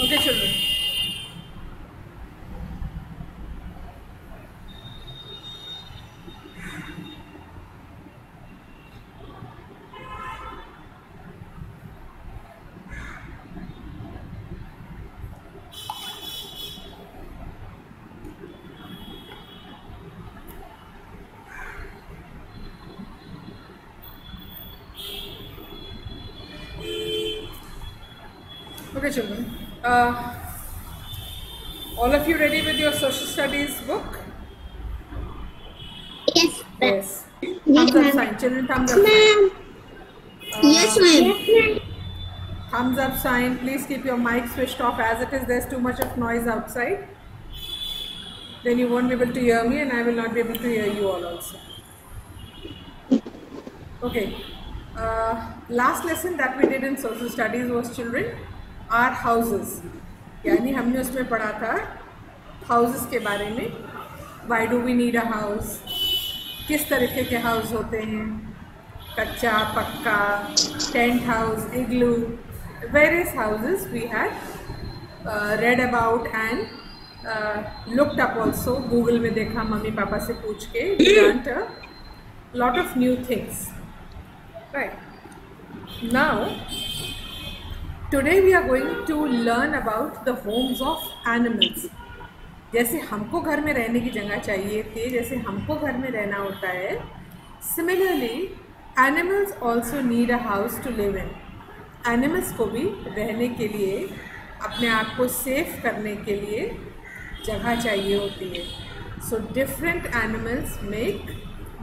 Okay, children. Okay, children. All of you ready with your social studies book? Yes, Yes. Yes, Thumbs up ma'am. sign. Children, thumbs up sign. ma'am. Yes, ma'am. Thumbs up sign. Please keep your mic switched off as it is. There's too much of noise outside. Then you won't be able to hear me and I will not be able to hear you all also. Okay. Last lesson that we did in social studies was children, our houses. यानी हमने उसमें पढ़ा था houses के बारे में. Why do we need a house? किस तरीके के हाउस होते हैं? कच्चा, पक्का, tent house, igloo, various houses we had read about and looked up also. Google में देखा, मम्मी पापा से पूछ के learned a lot of new things. Right. Now, today we are going to learn about the homes of animals. जैसे हमको घर में रहने की जगह चाहिए थी, जैसे हमको घर में रहना होता है, similarly animals also need a house to live in. Animals को भी रहने के लिए, अपने आप को सेफ करने के लिए जगह चाहिए होती है. So different animals make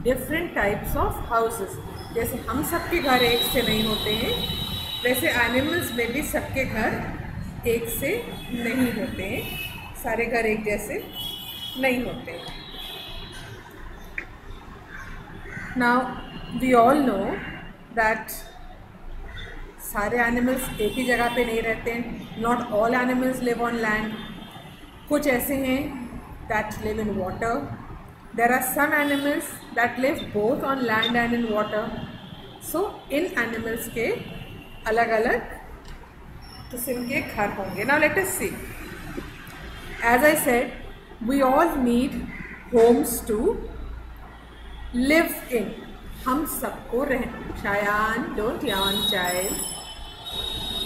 different types of houses. जैसे हम सबके घर एक से नहीं होते हैं, वैसे एनिमल्स में भी सबके घर एक से नहीं होते हैं. सारे घर एक जैसे नहीं होते हैं. Now we all know that सारे एनिमल्स एक ही जगह पे नहीं रहते हैं. Not all animals live on land. कुछ ऐसे हैं that live in water. There are some animals that live both on land and in water. So in animals के अलग अलग किस्म के घर होंगे. Now let us see. As I said, we all need homes to live in. हम सबको Shayan, don't yawn child.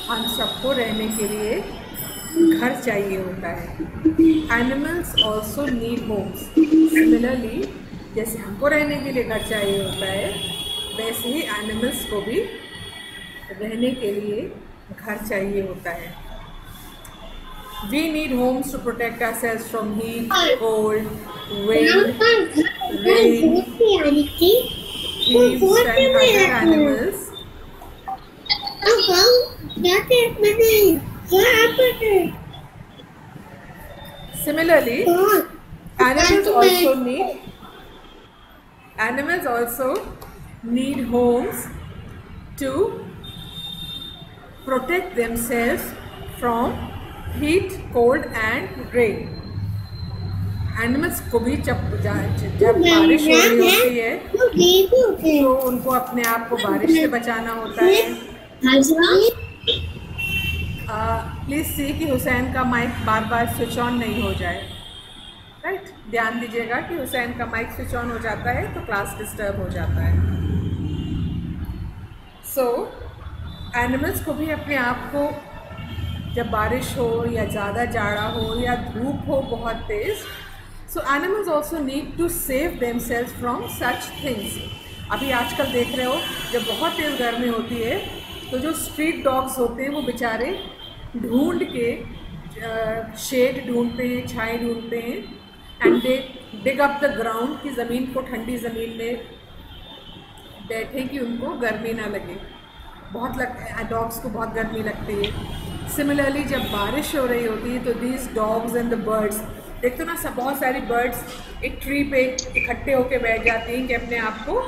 हम सबको रहने के लिए घर चाहिए होता है. Animals also need homes. Similarly, जैसे हमको रहने के लिए घर चाहिए होता है, वैसे ही एनिमल्स को भी रहने के लिए घर चाहिए होता है. We need homes to protect ourselves from heat, cold, wind, rain, thieves and other animals. Similarly, animals also need homes to protect themselves from heat, cold and rain. Animals को भी जब बारिश हो रही होती है तो उनको अपने आप को बारिश से बचाना होता है. प्लीज़ सी कि हुसैन का माइक बार बार स्विच ऑन नहीं हो जाए. राइट, ध्यान दीजिएगा कि हुसैन का माइक स्विच ऑन हो जाता है तो क्लास डिस्टर्ब हो जाता है. सो एनिमल्स को भी अपने आप को जब बारिश हो या ज़्यादा जाड़ा हो या धूप हो बहुत तेज़, so animals also need to save themselves from such things. अभी आजकल देख रहे हो जब बहुत तेज़ गर्मी होती है तो जो स्ट्रीट डॉग्स होते हैं वो बेचारे ढूंढ के शेड ढूंढते हैं, छाए ढूंढते हैं, and they dig up the ground की ज़मीन को, ठंडी ज़मीन में बैठे कि उनको गर्मी ना लगे. डॉग्स को बहुत गर्मी लगती है. सिमिलरली जब बारिश हो रही होती है तो these dogs and the birds, देखते हो ना, सब बहुत सारी बर्ड्स एक ट्री पे इकट्ठे होके बैठ जाती हैं कि अपने आप को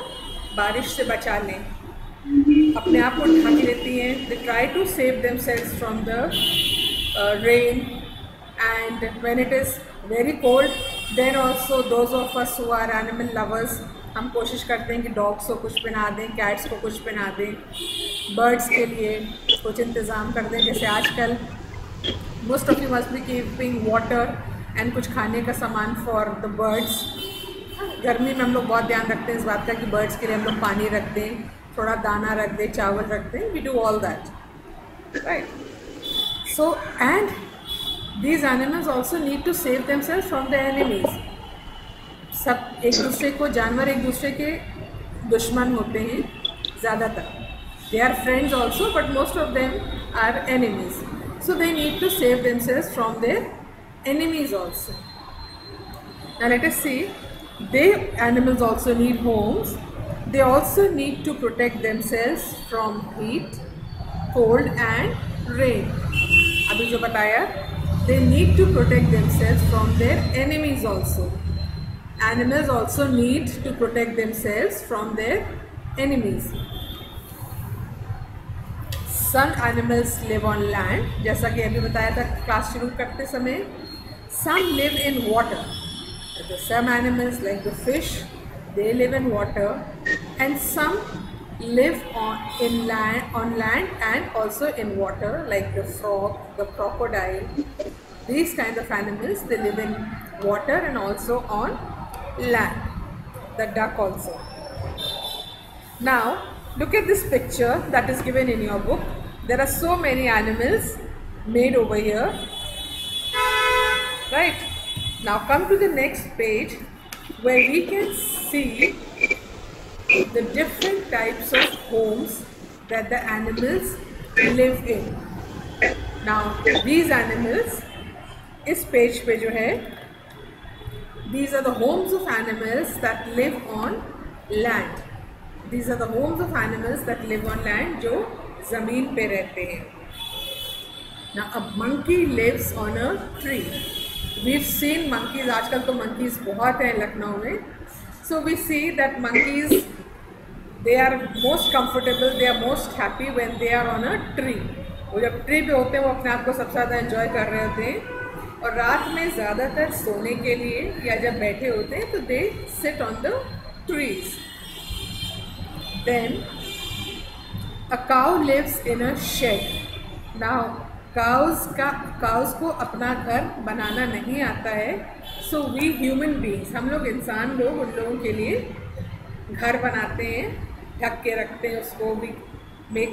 बारिश से बचा लें, अपने आप को ढक लेती हैं. They try to save themselves from the rain, and when it is very cold then also those of us who are animal lovers, हम कोशिश करते हैं कि डॉग्स को कुछ पहना दें, कैट्स को कुछ पहना दें, बर्ड्स के लिए कुछ इंतज़ाम कर दें. जैसे आजकल most of you must be keeping water and कुछ खाने का सामान फॉर द बर्ड्स। गर्मी में हम लोग बहुत ध्यान रखते हैं इस बात का कि बर्ड्स के लिए हम लोग पानी रख दें, थोड़ा दाना रख दें, चावल रख दें। We do all that, right? So and these animals also need to save themselves from the enemies. सब एक दूसरे को, जानवर एक दूसरे के दुश्मन होते हैं ज़्यादातर। They are friends also but most of them are enemies, so they need to save themselves from their enemies also. Now let us see, they animals also need homes. They also need to protect themselves from heat, cold and rain. अभी जो बताया, they need to protect themselves from their enemies also. Animals also need to protect themselves from their enemies. Some animals live on land, जैसा कि अभी बताया था class शुरू करते समय. Some live in water. Some animals like the fish, they live in water, and some live on land and also in water, like the frog, the crocodile. These kind of animals, they live in water and also on land. The duck also. Now look at this picture that is given in your book. There are so many animals made over here. Right, now come to the next page where we can see the different types of homes that the animals live in. Now these animals, इस page पे जो है, these are the homes of animals that live on land. These are the homes of animals that live on land, जो ज़मीन पे रहते हैं. Now a monkey lives on a tree. We've seen monkeys. आजकल तो monkeys बहुत हैं लखनऊ में. So we see that monkeys, they are most comfortable, they are most happy when they are on a tree. वो जब ट्री पे होते हैं वो अपने आप को सबसे ज़्यादा एंजॉय कर रहे होते हैं, और रात में ज़्यादातर सोने के लिए या जब बैठे होते हैं तो they sit on the trees. Then a cow lives in a shed. Now cows को अपना घर बनाना नहीं आता है, सो वी ह्यूमन बींग्स, हम लोग इंसान लोग उन लोगों के लिए घर बनाते हैं, ढक के रखते हैं उसको. We make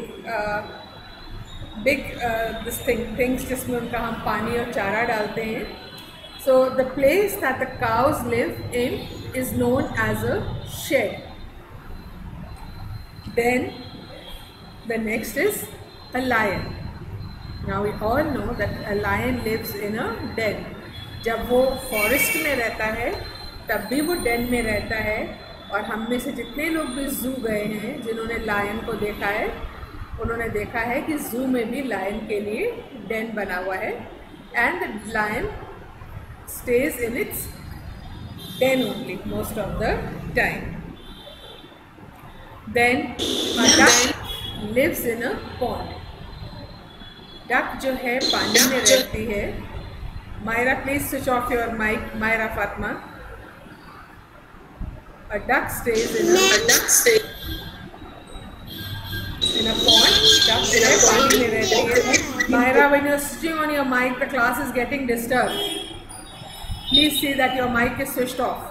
big this things जिसमें उनका हम पानी और चारा डालते हैं. So the place that the cows live in is known as a shed. Then the next is a lion. Now we all know that a lion lives in a den. जब वो फॉरेस्ट में रहता है तब भी वो Dane में रहता है. और हम में से जितने लोग भी ज़ू गए हैं, जिन्होंने लायन को देखा है, उन्होंने देखा है कि ज़ू में भी लायन के लिए डेन बना हुआ है. And the lion stays in its den only most of the time. Then a duck lives in a pond. Duck जो है पानी में रहती है. Myra please switch off your mic. Myra Fatima. A duck stays in a pond. Duck जो है पानी में रहती है. Myra, when you're switching on your mic, the class is getting disturbed. Please see that your mic is switched off.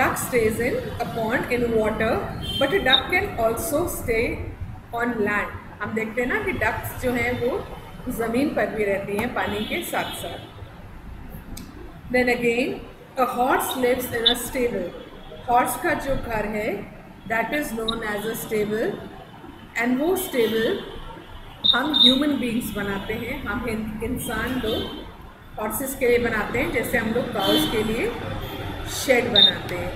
Duck stays in a pond in water, but a duck can also stay on land. हम देखते हैं ना कि ducks जो हैं वो ज़मीन पर भी रहती हैं पानी के साथ साथ. Then again a horse lives in a stable. Horse का जो घर है that is known as a stable, and वो stable हम ह्यूमन बींग्स बनाते हैं. हम इंसान लोग हॉर्सेस के लिए बनाते हैं, जैसे हम लोग काउस के लिए शेड बनाते हैं.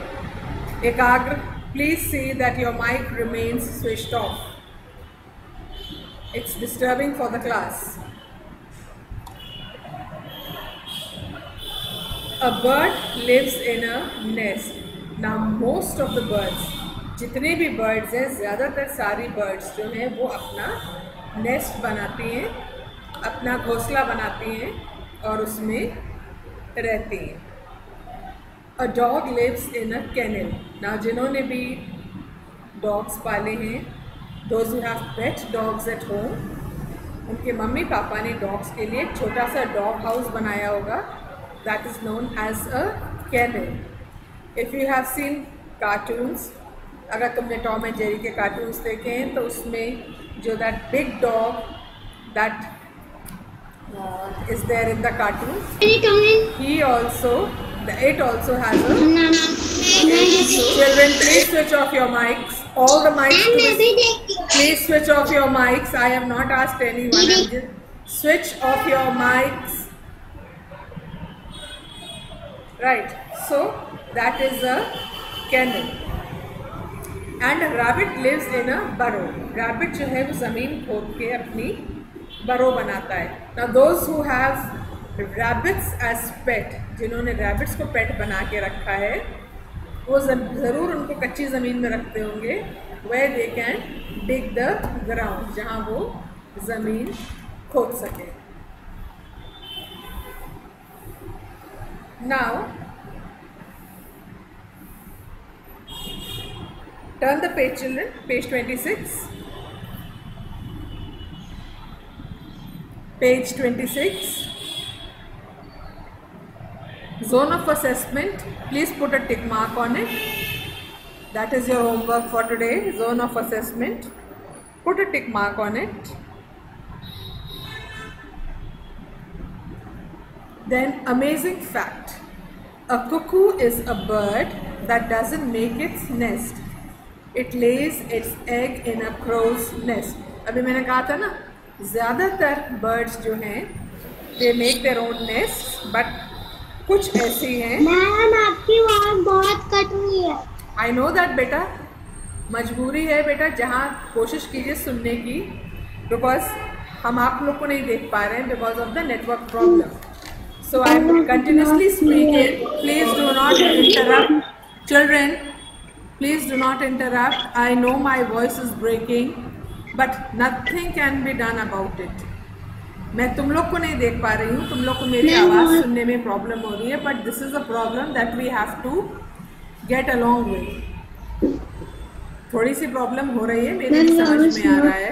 Ekagra, please see that your mic remains switched off. It's disturbing for the class. A bird lives in a nest. Now most of the birds, जितने भी birds हैं, ज़्यादातर सारी birds जो हैं वो अपना nest बनाती हैं, अपना घोंसला बनाती हैं और उसमें रहती हैं. A dog lives in a kennel. Now जिन्होंने भी dogs पाले हैं, Those who have pet dogs at home, उनके मम्मी पापा ने डॉग्स के लिए एक छोटा सा डॉग हाउस बनाया होगा. That is known as a kennel. If you have seen cartoons, अगर तुमने टॉम एंड जेरी के कार्टून्स देखे हैं तो उसमें जो that big dog that is there in the cartoon, it also has a children, please switch off your mics, all the mics, please switch off your mics. I have not asked anyone. Just switch off your mics. Right, so that is a kennel. And a rabbit lives in a burrow. Rabbit जो है वो ज़मीन खोद के अपनी burrow बनाता है. Now those who have rabbits as pet, जिन्होंने rabbits को pet बना के रखा है, वो ज़रूर उनको कच्ची ज़मीन में रखते होंगे, where they can dig the ground, जहाँ वो ज़मीन खोद सके. Now turn the page, children, page 26. Page 26. Zone of assessment. Please put a tick mark on it. That is your homework for today. Zone of assessment. Put a tick mark on it. Then amazing fact. A cuckoo is a bird that doesn't make its nest. It lays its egg in a crow's nest. अभी मैंने कहा था ना, ज़्यादातर birds जो हैं they make their own nests, but कुछ ऐसी हैं. मैम आपकी आवाज़ बहुत कट रही है. I know that बेटा, मजबूरी है बेटा, जहाँ कोशिश कीजिए सुनने की, because हम आप लोग को नहीं देख पा रहे हैं because of the network problem. So I am continuously speaking. Please do not interrupt, children. Please do not interrupt. I know my voice is breaking, but nothing can be done about it. मैं तुम लोग को नहीं देख पा रही हूँ, तुम लोग को मेरी आवाज़ सुनने में प्रॉब्लम हो रही है, but this is a problem that we have to get along with. थोड़ी सी प्रॉब्लम हो रही है, मेरे भी समझ में आ रहा है.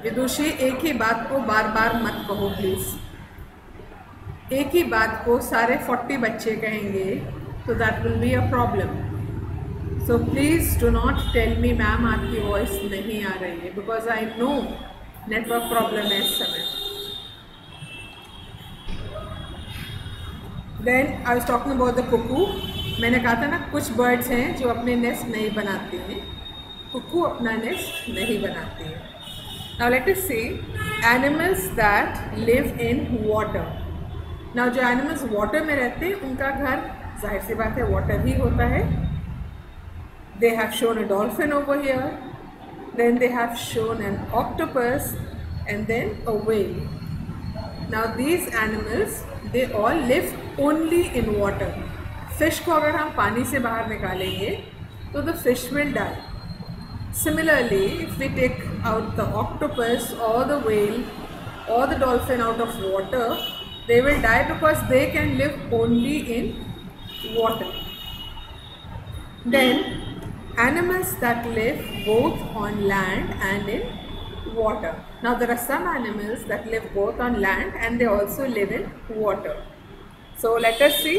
विदुषी, एक ही बात को बार बार मत कहो प्लीज़. एक ही बात को सारे 40 बच्चे कहेंगे तो that will be a problem. So please do not tell me ma'am आपकी वॉइस नहीं आ रही है, because I know network problem है इस समय. Then I was talking about the cuckoo. मैंने कहा था ना, कुछ बर्ड्स हैं जो अपने नेस्ट नहीं बनाती हैं. कुकू अपना नेस्ट नहीं बनाती है. Now let us see animals that live in water. Now जो एनिमल्स वाटर में रहते हैं उनका घर जाहिर सी बात है वाटर ही होता है. They have shown a dolphin over here, then they have shown an octopus and then a whale. Now these animals they all live only in water. Fish को अगर हम पानी से बाहर निकालेंगे तो the fish will die. Similarly, if we take out the octopus or the whale or the dolphin out of water, they will die because they can live only in water. Then animals that live both on land and in water. Now there are some animals that live both on land and they also live in water. So let us see.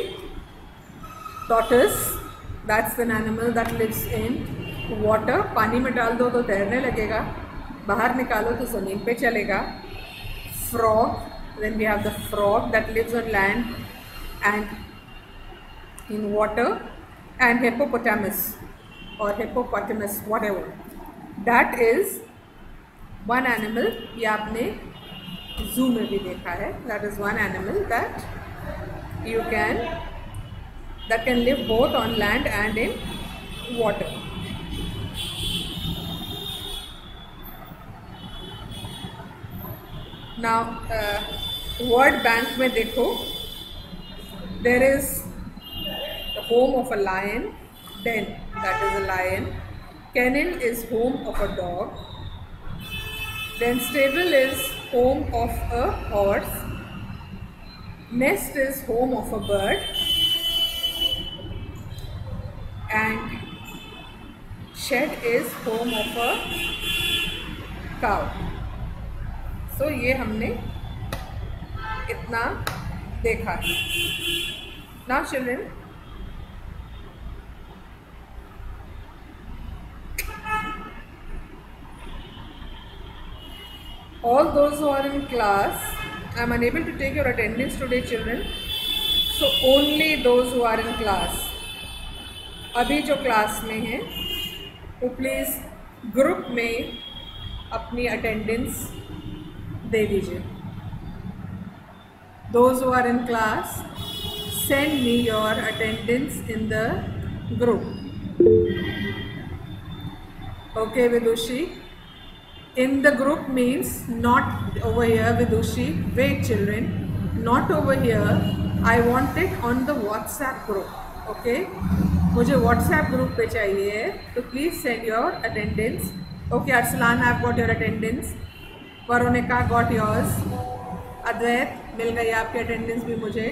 Tortoise, that's an animal that lives in water. पानी में डाल दो तो तैरने लगेगा, बाहर निकालो तो ज़मीन पे चलेगा. Frog, then we have the frog that lives on land and in water. And hippopotamus और hippopotamus whatever, that is one animal. ये आपने जू में भी देखा है. That is one animal that you can that can live both on land and in water. Now word bank में देखो, there is the home of a lion, den, that is a lion. Kennel is home of a dog. Then stable is home of a horse. Nest is home of a bird. And shed is home of a cow. So ये हमने इतना देखा है. Now children, all those who are in class, I am unable to take your attendance today children. So only those who are in class, अभी जो class में हैं वो प्लीज़ ग्रुप में अपनी अटेंडेंस दे दीजिए. Those who are in class, send me your attendance in the group. Okay Vidushi, in the group means not over here Vidushi. Wait children, not over here. I want it on the WhatsApp group. Okay, मुझे WhatsApp group पे चाहिए, तो please send your attendance. Okay Arsalan, I've got your attendance. Veronica got yours. अद्वैत मिल गई आपकी attendance भी मुझे.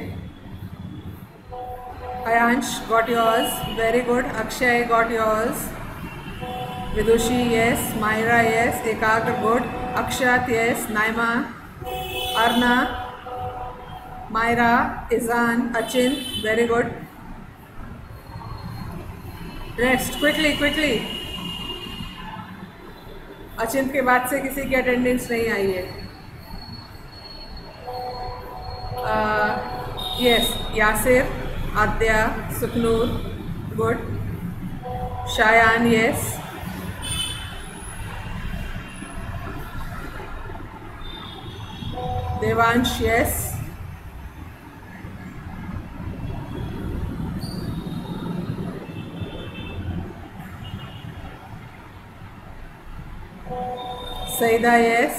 Ayansh got yours. Very good. Akshay got yours. विदुषी yes. Myra yes. एकाग्र good. अक्षत yes. Naima, अर्ना, Myra, इजान, अचिंत very good. Rest quickly quickly. अचिंत के बाद से किसी की अटेंडेंस नहीं आई है. Yes Yasir, Aadya, Sukhnoor good. Shayan yes. Devansh yes. Saida yes.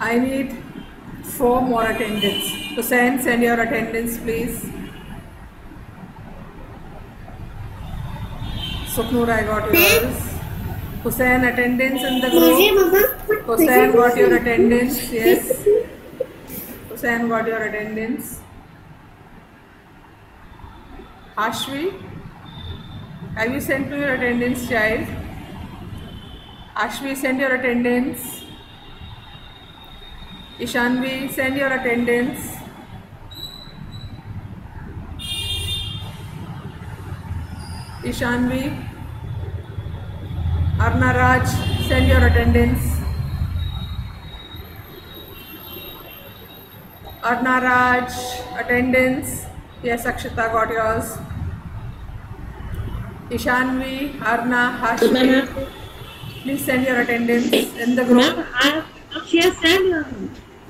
I need 4 more attendance. Hussain, send your attendance please. Sukhnur, I got yours. Hussain, attendance in the group. Hussain got your attendance. Yes. Hussain got your attendance. Ashvi, have you sent me your attendance, child? Ashvi, send your attendance. Ishanvi, send your attendance. Ishanvi. Arna Raj, send your attendance. Arna Raj, attendance. Yes, Akshita got yours. Ishanvi, Arna, Hashmi, please send your attendance in the group.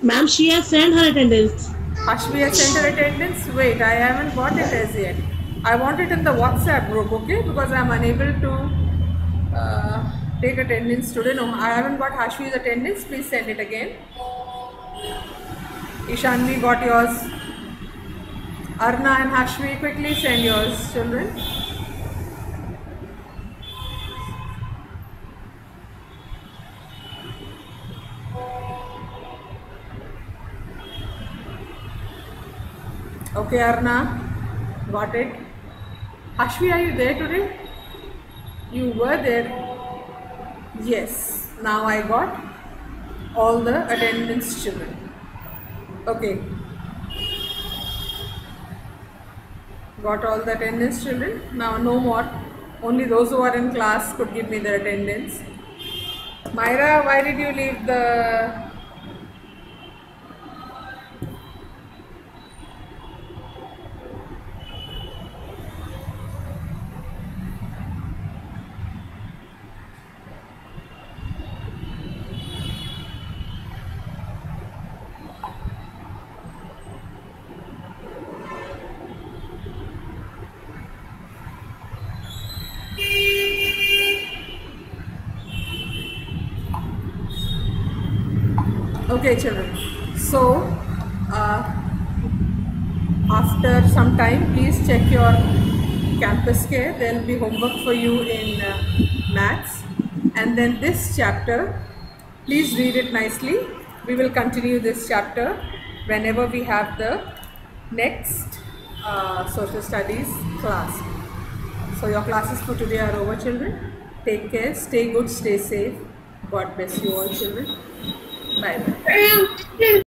Ma'am, she has sent her attendance. Hashmi has sent her attendance. Wait, I haven't got it as yet. I want it in the WhatsApp group, okay? Because I am unable to take attendance today. No, I haven't got Hashmi's attendance. Please send it again. Ishanvi got yours. Arna and Hashmi, quickly send yours, children. Okay, Arna, got it. Hashmi, are you there today? You were there. Yes, now I got all the attendance, children. Okay, got all the attendance, children. Now no more, only those who are in class could give me their attendance. Myra, why did you leave the Okay, children. So, after some time, please check your campus care. There will be homework for you in maths. And then this chapter, please read it nicely. We will continue this chapter whenever we have the next social studies class. So your classes for today are over, children. Take care, stay good, stay safe. God bless you all, children. Bye bye.